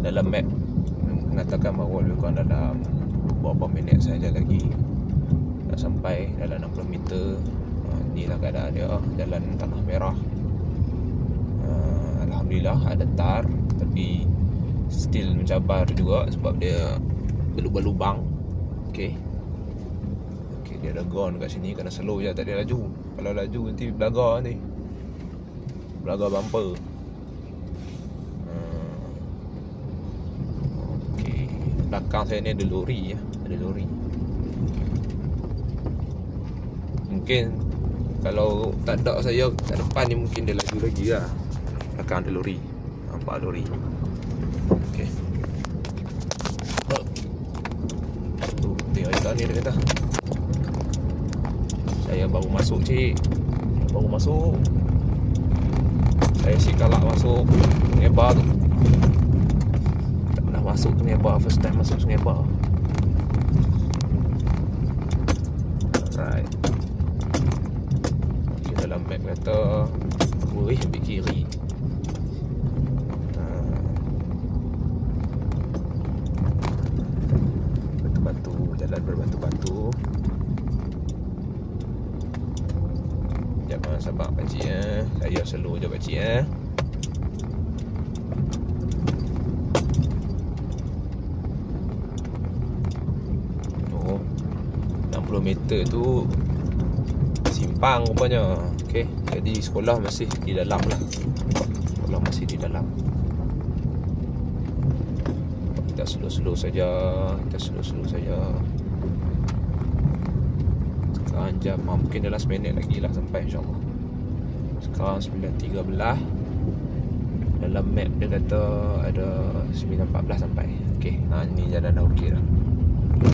dalam map mengatakan bahawa lebih kurang dalam beberapa minit saja lagi nak sampai dalam 60 meter. Inilah keadaan dia, jalan tanah merah. Alhamdulillah ada tar, tapi still mencabar juga sebab dia berlubang-lubang. Okey, dia ada gone kat sini, kena slow je, tak ada laju. Kalau laju nanti belagar bumper. Okey, belakang saya ni ada lori. Mungkin kalau tak ada saya kat depan ni, mungkin dia laju lagi lah. Belakang ada lori, nampak lori. Okey, tengok ni dia kata saya baru masuk, cik. Saya si kalak masuk Sungai Bah tu. Tak pernah masuk Sungai Bah, first time masuk Sungai Bah. Alright. Okay, dalam map kata ambil kiri. Batu-batu, jalan berbatu-batu. Jangan sabar pakcik saya slow je pakcik Oh, 60 meter tu simpang rupanya. Okey, jadi sekolah masih di dalam lah. Kita slow saja. Sekarang jam mungkin dalam 9 minit lagi lah sampai, insyaAllah. Sekarang 9.13. Dalam map dia kata ada 9.14 sampai. Okey, ni jalan dah okey dah.